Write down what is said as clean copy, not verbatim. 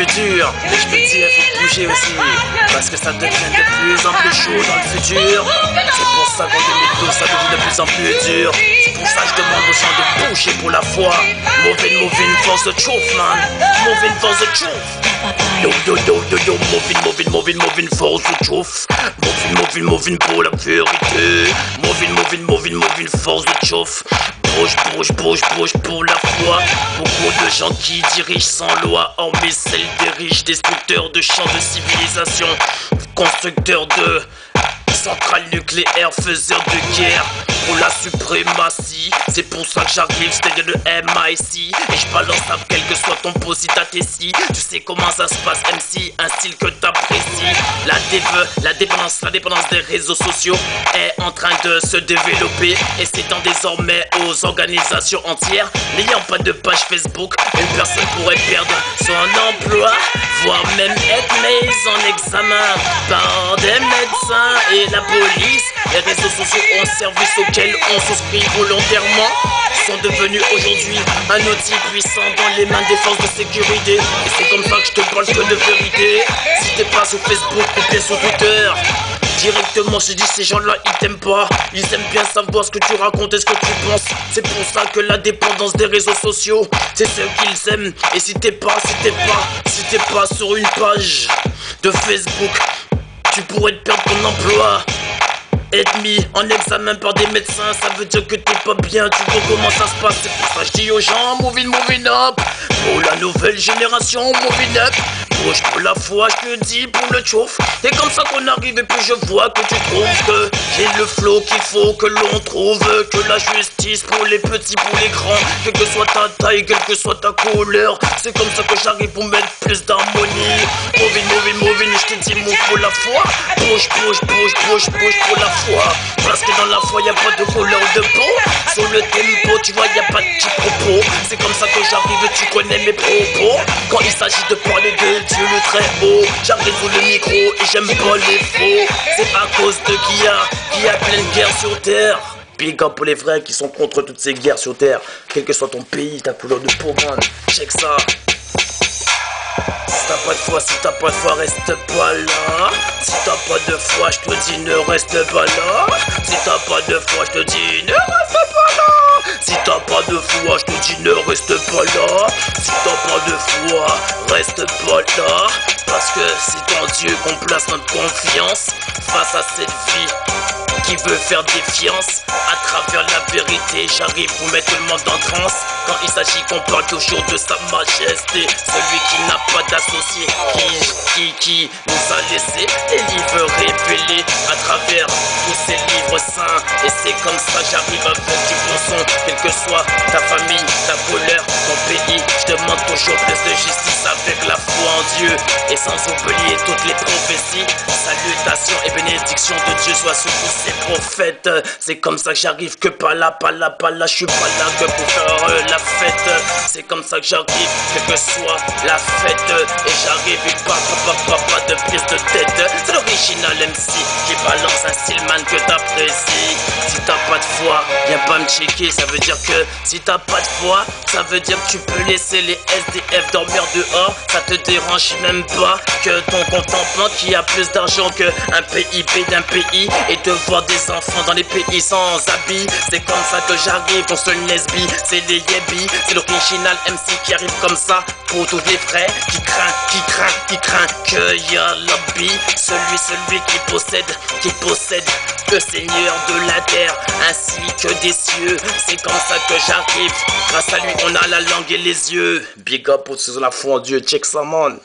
plus dur. Mais je me dis, il faut bouger aussi, parce que ça devient de plus en plus chaud dans le futur. C'est pour ça qu'en 2012 ça devient de plus en plus dur. C'est pour ça que je demande aux gens de bouger pour la foi. Moving for the truth, man. Moving for the truth. Yo, moving for the truth. Moving pour la vérité. Moving for the truth. Bouge pour la foi. Beaucoup de gens qui dirigent sans loi, hormis celle des riches, destructeurs de champs de civilisation, constructeurs de centrales nucléaires, faiseurs de guerre pour la suprématie. C'est pour ça que j'arrive, c'est-à-dire le MIC, et je balance à quel que soit ton poste, ta tessie. Tu sais comment ça se passe, MC, un style que t'apprécies. La dépendance des réseaux sociaux est en train de se développer, et s'étend désormais aux organisations entières. N'ayant pas de page Facebook, une personne pourrait perdre son emploi, voire même être mise en examen par des médecins et la police. Les réseaux sociaux ont service auquel on souscrit volontairement sont devenus aujourd'hui un outil puissant dans les mains des forces de sécurité. Et c'est comme ça que je te parle que de vérité. Si t'es pas sur Facebook ou bien sur Twitter, directement je te dis, ces gens-là ils t'aiment pas. Ils aiment bien savoir ce que tu racontes et ce que tu penses. C'est pour ça que la dépendance des réseaux sociaux, c'est ce qu'ils aiment. Et si t'es pas sur une page de Facebook, tu pourrais te perdre ton emploi. Être mis en examen par des médecins, ça veut dire que t'es pas bien. Tu vois comment ça se passe. C'est pour ça que je dis aux gens, moving up. Pour la nouvelle génération, moving up. Bouge pour la foi, je te dis, pour le chouf. C'est comme ça qu'on arrive et puis je vois que tu trouves que j'ai le flow qu'il faut que l'on trouve. Que la justice pour les petits, pour les grands, quelle que soit ta taille, quelle que soit ta couleur. C'est comme ça que j'arrive pour mettre plus d'harmonie. Moving, je te dis, move pour la foi. Bouge pour la foi. Parce que dans la foi y'a pas de couleur de peau. Sur le tempo tu vois y'a pas de petits propos. C'est comme ça que j'arrive, tu connais mes propos. Quand il s'agit de parler de Dieu le très haut, j'arrive sous le micro et j'aime pas les faux. C'est à cause de qui a plein de guerres sur terre. Big up pour les vrais qui sont contre toutes ces guerres sur terre. Quel que soit ton pays, ta couleur de peau, man. Check ça. Si t'as pas de foi, reste pas là. Si t'as pas de foi, je te dis ne reste pas là. Si t'as pas de foi, je te dis ne reste pas là. Si t'as pas de foi, je te dis ne reste pas là. Si t'as pas de foi, reste pas là. Parce que c'est en Dieu qu'on place notre confiance face à cette vie qui veut faire défiance. À travers la vérité, j'arrive pour mettre tout le monde en transe. Quand il s'agit qu'on parle toujours de sa majesté, celui qui n'a pas d'associé, qui nous a laissé des livres révélés à travers tous ces livres saints. Et c'est comme ça que j'arrive avec du bon son. Quelle que soit ta famille, ta couleur, ton pays, je demande toujours plus de justice avec la foi en Dieu. Et sans oublier toutes les prophéties, salutations et bénédictions de Dieu soient sur tous ces prophètes. C'est comme ça que j'arrive, que pas là, je suis pas là que pour faire la fête. C'est comme ça que j'arrive, quelle que soit la fête. Et j'arrive, et pas de prise de tête. C'est l'original MC qui balance un style man que t'apprécies. Si t'as pas de foi, viens pas me checker. Ça veut dire que si t'as pas de foi, ça veut dire que tu peux laisser les SDF dormir dehors. Ça te dérange même pas que ton compte en banque qui a plus d'argent que un PIB d'un pays, et de voir des enfants dans les pays sans habits. C'est comme ça que j'arrive, ton seul lesbi, c'est les yébis. C'est l'original MC qui arrive comme ça pour tous les vrais qui craint que y'a lobby. Celui qui possède le Seigneur de la terre ainsi que des cieux. C'est comme ça que j'arrive, grâce à lui on a la langue et les yeux. Big up pour ceux qui ont la foi en Dieu, check ça man.